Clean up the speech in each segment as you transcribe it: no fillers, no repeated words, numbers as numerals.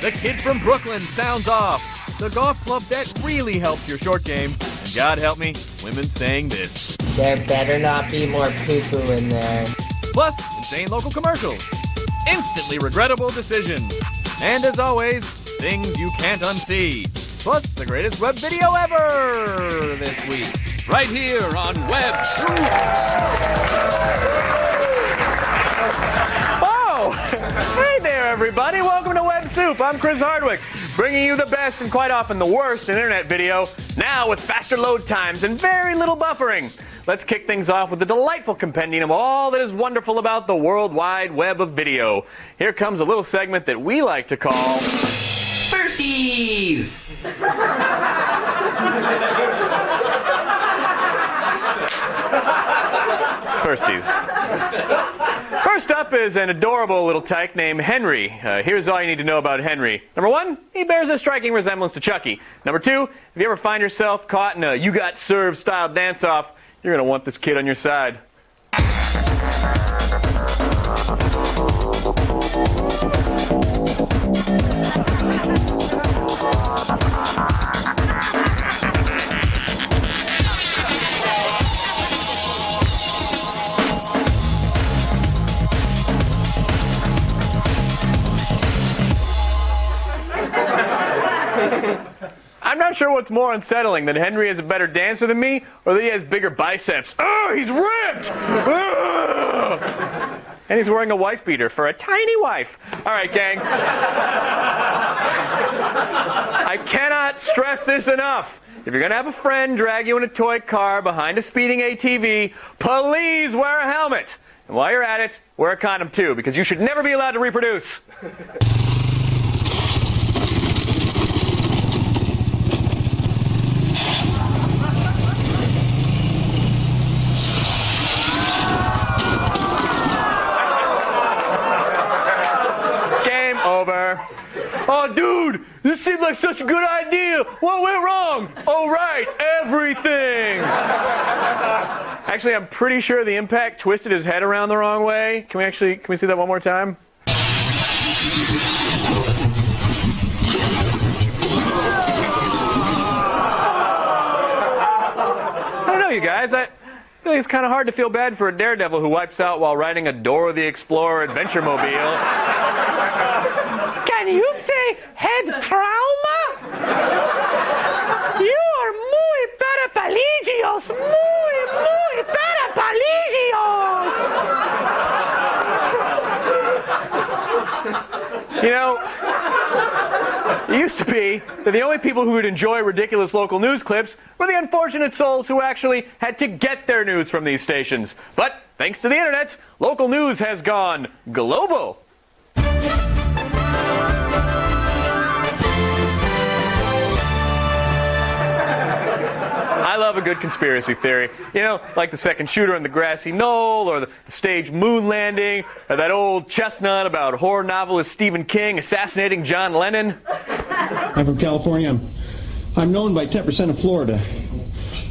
The kid from Brooklyn sounds off. The golf club that really helps your short game. And God help me, women saying this. There better not be more poo-poo in there. Plus, insane local commercials. Instantly regrettable decisions. And as always, things you can't unsee. Plus, the greatest web video ever this week. Right here on Web Soup. Oh! Hey there, everybody. Welcome to Web Soup. I'm Chris Hardwick, bringing you the best and quite often the worst in internet video, now with faster load times and very little buffering. Let's kick things off with a delightful compendium of all that is wonderful about the World Wide Web of video. Here comes a little segment that we like to call... Firsties! Firsties. First up is an adorable little tyke named Henry. Here's all you need to know about Henry. Number one, he bears a striking resemblance to Chucky. Number two, if you ever find yourself caught in a you got served style dance-off, you're going to want this kid on your side. I'm not sure what's more unsettling, that Henry is a better dancer than me, or that he has bigger biceps. Oh, he's ripped! Ugh! And he's wearing a wife beater for a tiny wife. All right, gang. I cannot stress this enough. If you're going to have a friend drag you in a toy car behind a speeding ATV, please wear a helmet. And while you're at it, wear a condom too, because you should never be allowed to reproduce. Over. Oh, dude, this seems like such a good idea. What went wrong? Oh, right, everything. Actually, I'm pretty sure the impact twisted his head around the wrong way. Can we see that one more time? I don't know, you guys. I feel like it's kind of hard to feel bad for a daredevil who wipes out while riding a Dora the Explorer adventure mobile. Can you say head trauma? You are muy paraplegios. Muy paraplegios. You know, it used to be that the only people who would enjoy ridiculous local news clips were the unfortunate souls who actually had to get their news from these stations. But thanks to the internet, local news has gone global. I love a good conspiracy theory. You know, like the second shooter on the grassy knoll, or the staged moon landing, or that old chestnut about horror novelist Stephen King assassinating John Lennon. I'm from California. I'm known by 10% of Florida.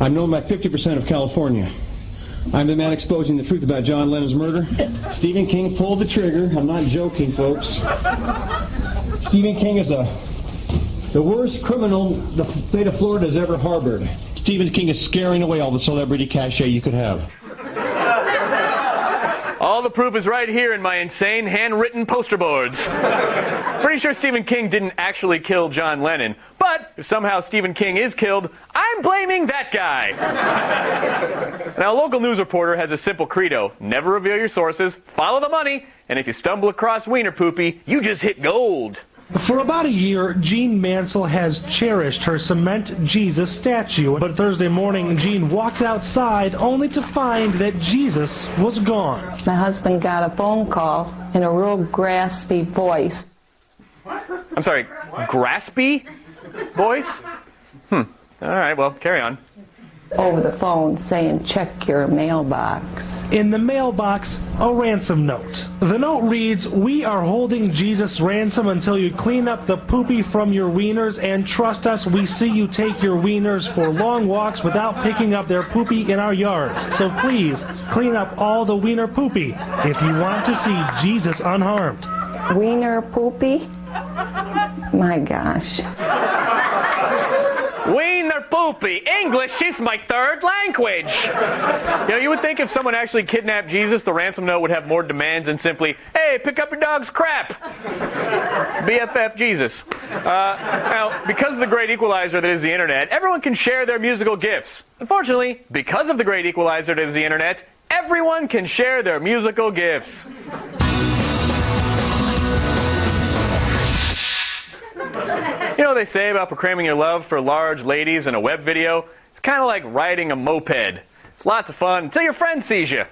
I'm known by 50% of California. I'm the man exposing the truth about John Lennon's murder. Stephen King pulled the trigger. I'm not joking, folks. Stephen King is the worst criminal the state of Florida has ever harbored. Stephen King is scaring away all the celebrity cachet you could have. All the proof is right here in my insane handwritten poster boards. Pretty sure Stephen King didn't actually kill John Lennon, but if somehow Stephen King is killed, I'm blaming that guy. Now, a local news reporter has a simple credo: never reveal your sources, follow the money, and if you stumble across wiener poopy, you just hit gold. For about a year, Jean Mansell has cherished her cement Jesus statue. But Thursday morning, Jean walked outside only to find that Jesus was gone. My husband got a phone call in a real graspy voice. I'm sorry, graspy voice? All right, well, carry on. Over the phone saying, check your mailbox. In the mailbox, a ransom note. The note reads, "We are holding Jesus ransom until you clean up the poopy from your wieners, and trust us, we see you take your wieners for long walks without picking up their poopy in our yards. So please, clean up all the wiener poopy if you want to see Jesus unharmed." Wiener poopy? My gosh. Wiener poopy. English is my third language. You would think if someone actually kidnapped Jesus, the ransom note would have more demands than simply, hey, pick up your dog's crap. BFF Jesus. Now, because of the great equalizer that is the internet, everyone can share their musical gifts. Unfortunately, because of the great equalizer that is the internet, everyone can share their musical gifts. You know what they say about proclaiming your love for large ladies in a web video? It's kind of like riding a moped. It's lots of fun until your friend sees you.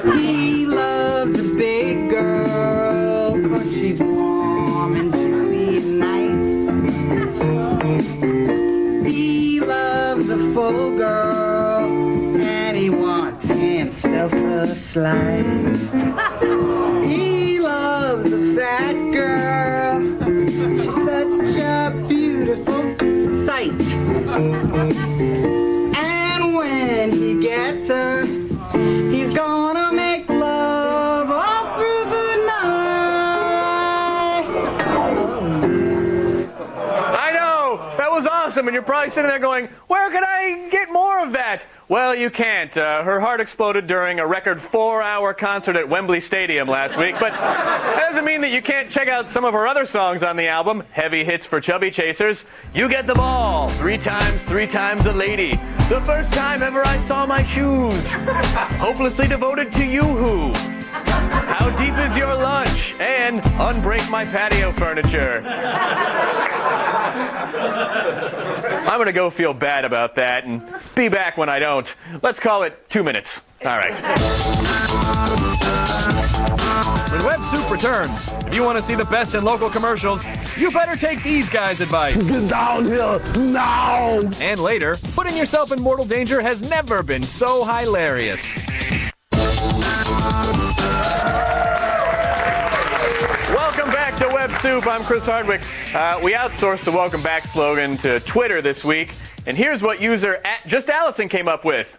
He loves a big girl 'cause she's warm and juicy and nice. He loves a full girl and he wants himself a slice. He loves a fat girl. She's such a beautiful sight. And when he gets her, he's gonna make love all through the night. I know! That was awesome, and you're probably sitting there going, where can I get more of that? Well, you can't. Her heart exploded during a record 4-hour concert at Wembley Stadium last week, but that doesn't mean that you can't check out some of her other songs on the album, Heavy Hits for Chubby Chasers. You Get the Ball, 3 times a lady. The first time ever I saw my shoes. Hopelessly devoted to Yoo-Hoo. How deep is your lunch? And unbreak my patio furniture. I'm going to go feel bad about that and be back when I don't. Let's call it 2 minutes. All right. When Web Soup returns, if you want to see the best in local commercials, you better take these guys' advice. Get down here now! And later, putting yourself in mortal danger has never been so hilarious. Welcome back to Web Soup. I'm Chris Hardwick. We outsourced the welcome back slogan to Twitter this week, and here's what user @JustAllison came up with.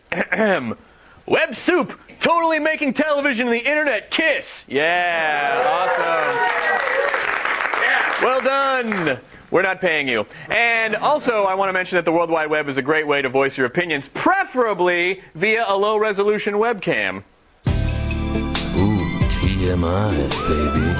Web Soup, totally making television and the internet kiss. Yeah, awesome. Yeah, well done. We're not paying you. And also, I want to mention that the World Wide Web is a great way to voice your opinions, preferably via a low-resolution webcam. Ooh, TMI, baby.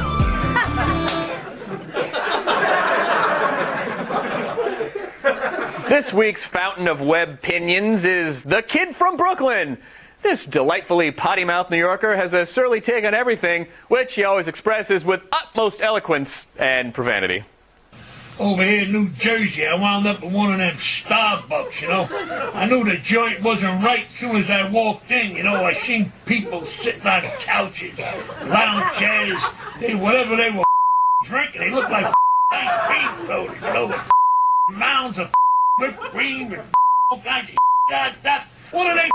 This week's fountain of web pinions is the kid from Brooklyn. This delightfully potty-mouthed New Yorker has a surly take on everything, which he always expresses with utmost eloquence and profanity. Over here in New Jersey, I wound up at one of them Starbucks, you know. I knew the joint wasn't right as soon as I walked in, you know. I seen people sitting on couches, lounge chairs, whatever they were drinking. They looked like ice cream sodas, you know, with mounds of whipped cream and all kinds of stuff. What do they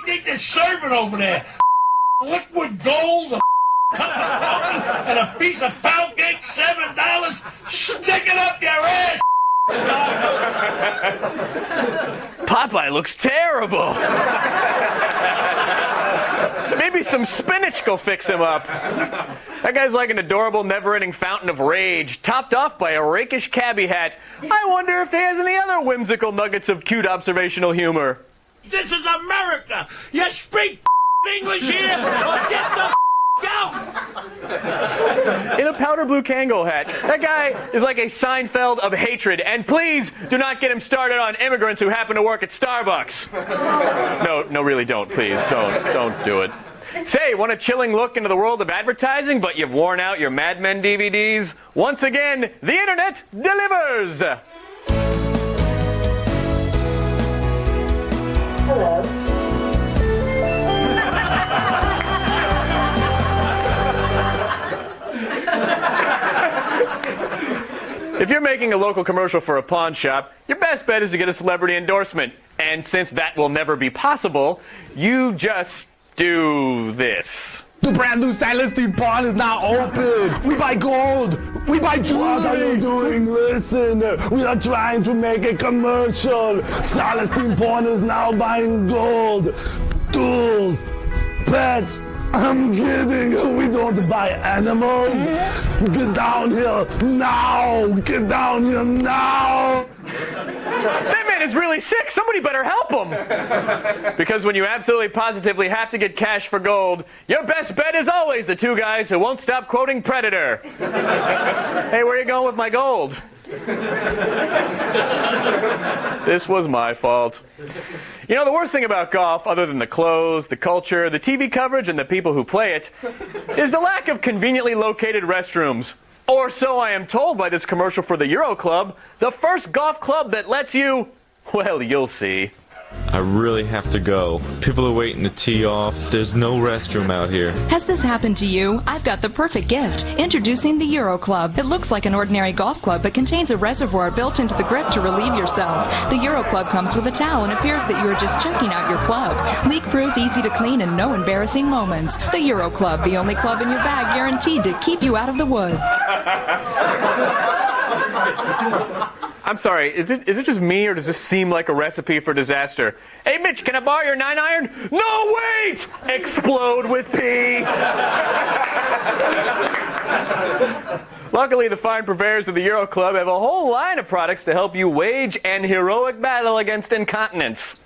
think they're serving over there? Liquid gold, a cup of coffee, and a piece of pound cake, $7. Stick it up your ass. Popeye looks terrible. Maybe some spinach will fix him up. That guy's like an adorable, never-ending fountain of rage, topped off by a rakish cabbie hat. I wonder if he has any other whimsical nuggets of cute observational humor. This is America. You speak English here or get the out. In a powder blue Kangol hat. That guy is like a Seinfeld of hatred. And please do not get him started on immigrants who happen to work at Starbucks. No, really don't. Please, don't do it. Say, want a chilling look into the world of advertising, but you've worn out your Mad Men DVDs? Once again, the internet delivers! Hello. If you're making a local commercial for a pawn shop, your best bet is to get a celebrity endorsement. And since that will never be possible, you just do this. The brand new Celestine Pawn is now open. We buy gold. We buy jewelry. What are you doing? Listen, we are trying to make a commercial. Celestine Pawn is now buying gold, tools, pets, I'm kidding. We don't buy animals. Get down here now. Get down here now. That man is really sick. Somebody better help him. Because when you absolutely positively have to get cash for gold, your best bet is always the two guys who won't stop quoting Predator. Hey, where are you going with my gold? This was my fault. You know, the worst thing about golf, other than the clothes, the culture, the TV coverage, and the people who play it, is the lack of conveniently located restrooms. Or so I am told by this commercial for the Euro Club, the first golf club that lets you, well, you'll see. I really have to go. People are waiting to tee off. There's no restroom out here. Has this happened to you? I've got the perfect gift. Introducing the Euro Club. It looks like an ordinary golf club, but contains a reservoir built into the grip to relieve yourself. The Euro Club comes with a towel and appears that you are just checking out your club. Leak-proof, easy to clean, and no embarrassing moments. The Euro Club, the only club in your bag guaranteed to keep you out of the woods. I'm sorry, is it just me, or does this seem like a recipe for disaster? Hey, Mitch, can I borrow your 9-iron? No, wait! Explode with pee! Luckily, the fine purveyors of the Euro Club have a whole line of products to help you wage an heroic battle against incontinence.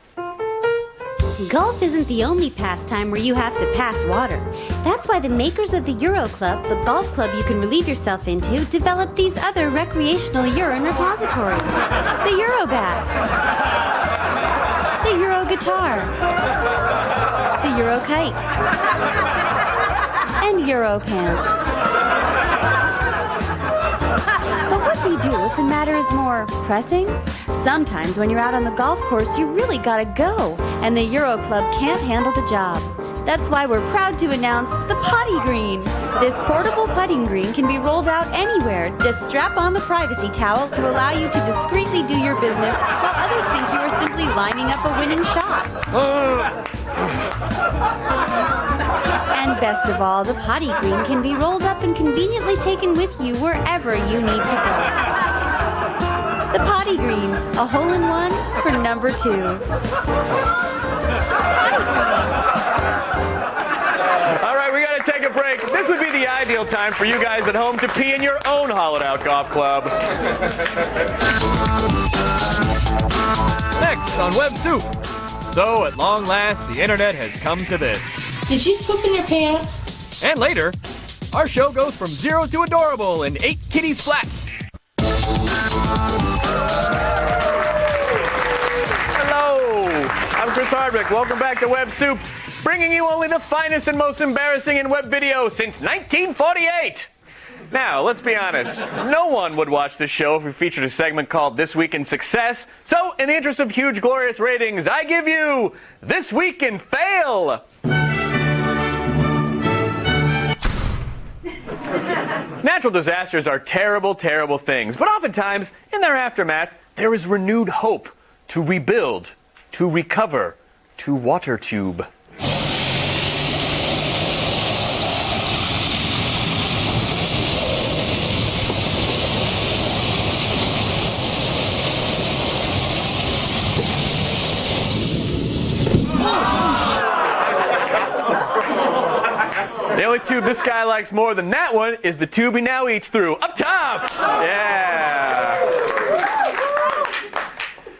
Golf isn't the only pastime where you have to pass water. That's why the makers of the Euro Club, the golf club you can relieve yourself into, developed these other recreational urine repositories. The Euro Bat, the Euro Guitar, the Euro Kite, and Euro Pants. But what do you do if the matter is more pressing? Sometimes when you're out on the golf course, you really gotta go, and the Euro Club can't handle the job. That's why we're proud to announce the Potty Green. This portable putting green can be rolled out anywhere. Just strap on the privacy towel to allow you to discreetly do your business while others think you are simply lining up a winning shot. And best of all, the Potty Green can be rolled up and conveniently taken with you wherever you need to go. The Potty Green, a hole-in-one for number 2. All right, we got to take a break. This would be the ideal time for you guys at home to pee in your own hollowed-out golf club. Next on Web Soup. So, at long last, the internet has come to this. Did you poop in your pants? And later, our show goes from 0 to adorable in 8 kitties flat. Hello, I'm Chris Hardwick. Welcome back to Web Soup, bringing you only the finest and most embarrassing in web video since 1948. Now, let's be honest. No one would watch this show if we featured a segment called This Week in Success. So, in the interest of huge, glorious ratings, I give you This Week in Fail. Natural disasters are terrible, terrible things, but oftentimes, in their aftermath, there is renewed hope to rebuild, to recover, to water tube. The only tube this guy likes more than that one is the tube he now eats through. Up top! Yeah!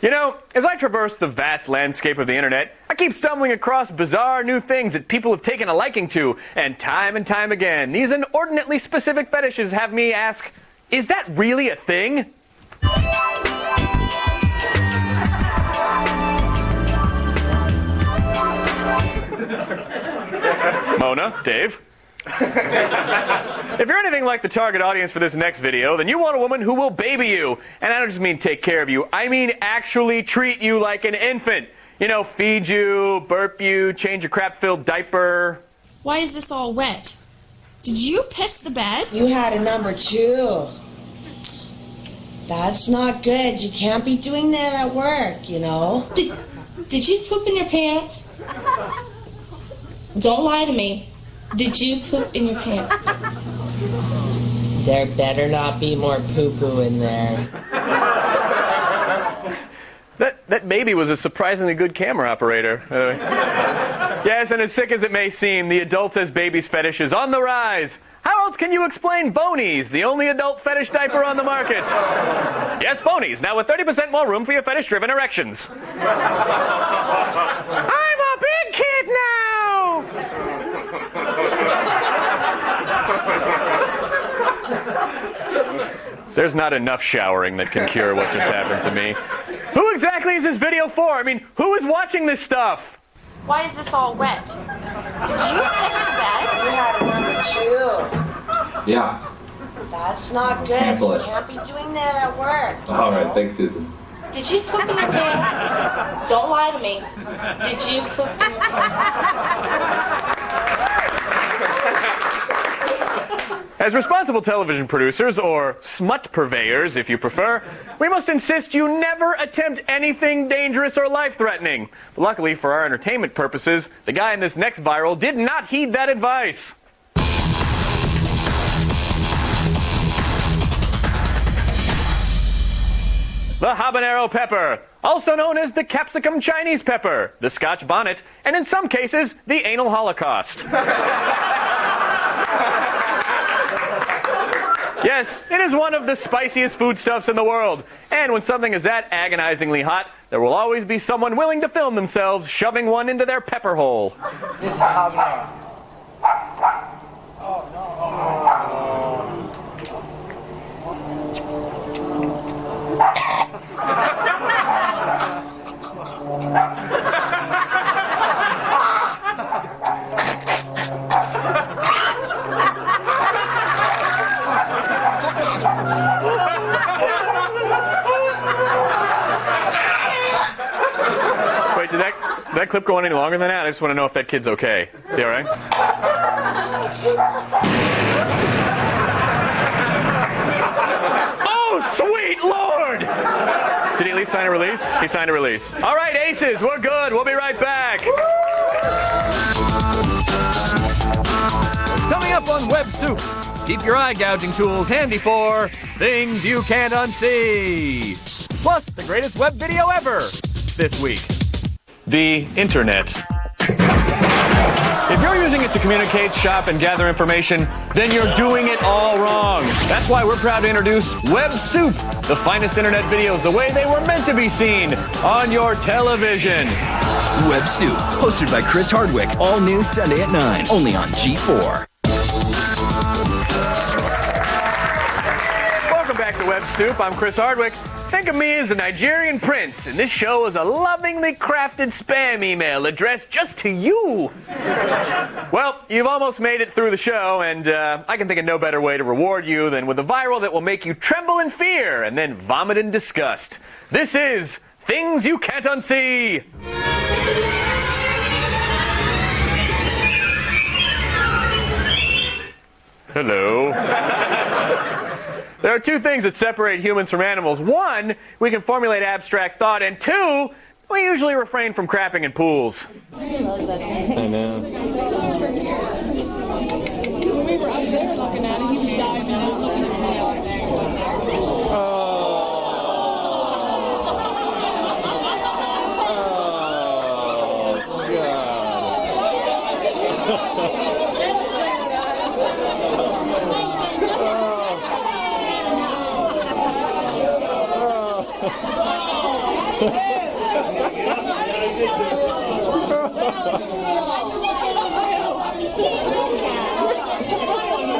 You know, as I traverse the vast landscape of the internet, I keep stumbling across bizarre new things that people have taken a liking to. And time again, these inordinately specific fetishes have me ask, is that really a thing? Mona, Dave. If you're anything like the target audience for this next video, then you want a woman who will baby you. And I don't just mean take care of you, I mean actually treat you like an infant. You know, feed you, burp you, change your crap-filled diaper. Why is this all wet? Did you piss the bed? You had a number 2. That's not good. You can't be doing that at work, you know. Did you poop in your pants? Don't lie to me. Did you poop in your pants? There better not be more poo-poo in there. That baby was a surprisingly good camera operator. Yes, and as sick as it may seem, the adults as babies fetish is on the rise. How else can you explain Bonies, the only adult fetish diaper on the market? Yes, Bonies, now with 30% more room for your fetish-driven erections. I'm a big kid now! There's not enough showering that can cure what just happened to me. Who exactly is this video for? I mean, who is watching this stuff? Why is this all wet? Did you piss the bed? You had to remember chill. Yeah. That's not good. Cancel it. You can't be doing that at work. All right, thanks, Susan. Did you poop in your pants? Don't lie to me. Did you poop in your pants? As responsible television producers, or smut purveyors if you prefer, we must insist you never attempt anything dangerous or life-threatening. But luckily for our entertainment purposes, the guy in this next viral did not heed that advice. The habanero pepper, also known as the capsicum Chinese pepper, the Scotch bonnet, and in some cases, the anal holocaust. Yes, it is one of the spiciest foodstuffs in the world. And when something is that agonizingly hot, there will always be someone willing to film themselves shoving one into their pepper hole. This is habanero. Wait, did that clip go on any longer than that? I just want to know if that kid's okay. Is he all right? Oh, sweet Lord! Did he at least sign a release? He signed a release. All right, aces, we're good. We'll be right back. Coming up on Web Soup, keep your eye gouging tools handy for things you can't unsee. Plus, the greatest web video ever this week. The Internet. If you're using it to communicate, shop, and gather information, then you're doing it all wrong. That's why we're proud to introduce Web Soup, the finest internet videos the way they were meant to be seen on your television. Web Soup, hosted by Chris Hardwick, all new Sunday at 9, only on G4. Welcome back to Web Soup. I'm Chris Hardwick. Think of me as a Nigerian prince, and this show is a lovingly crafted spam email addressed just to you. Well, you've almost made it through the show, and I can think of no better way to reward you than with a viral that will make you tremble in fear and then vomit in disgust. This is Things You Can't Unsee. Hello. There are two things that separate humans from animals. One, we can formulate abstract thought, and two, we usually refrain from crapping in pools. I know. We were up there looking at it, he was diving out looking at me out there.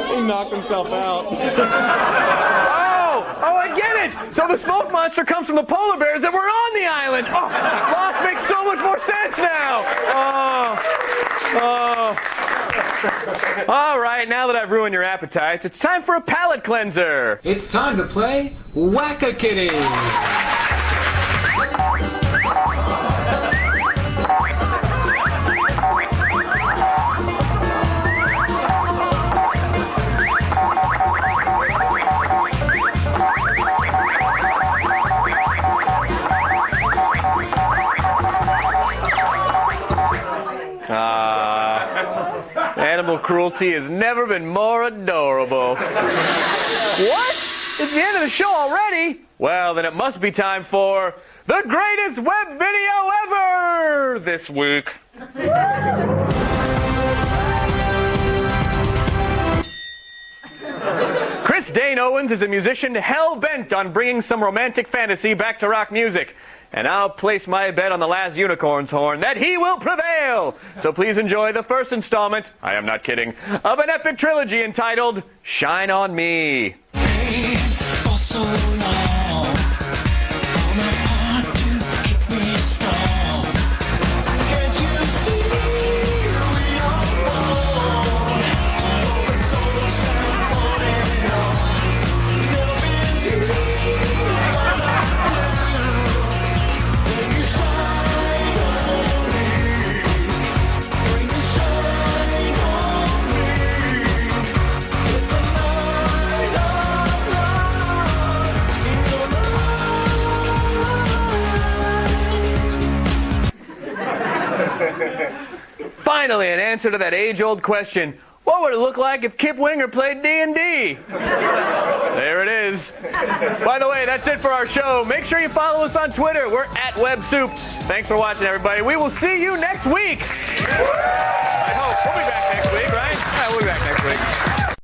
He knocked himself out. Oh, I get it! So the smoke monster comes from the polar bears that were on the island! Oh, Lost makes so much more sense now! All right, now that I've ruined your appetites, it's time for a palate cleanser. It's time to play Whack-A-Kitty. Animal cruelty has never been more adorable. What? It's the end of the show already? Well, then it must be time for the greatest web video ever this week. Chris Dane Owens is a musician hell-bent on bringing some romantic fantasy back to rock music. And I'll place my bet on the last unicorn's horn that he will prevail. So please enjoy the first installment, I am not kidding, of an epic trilogy entitled Shine on Me. For so long, my heart to keep me strong. Can't you see we are born? The soul shine falling on. Never believe what I do. When you shine on me, when you shine on me, with the light of love in your Finally, an answer to that age-old question. What would it look like if Kip Winger played D&D? There it is. By the way, that's it for our show. Make sure you follow us on Twitter. We're at WebSoup. Thanks for watching, everybody. We will see you next week. I hope. We'll be back next week, right? Yeah, we'll be back next week.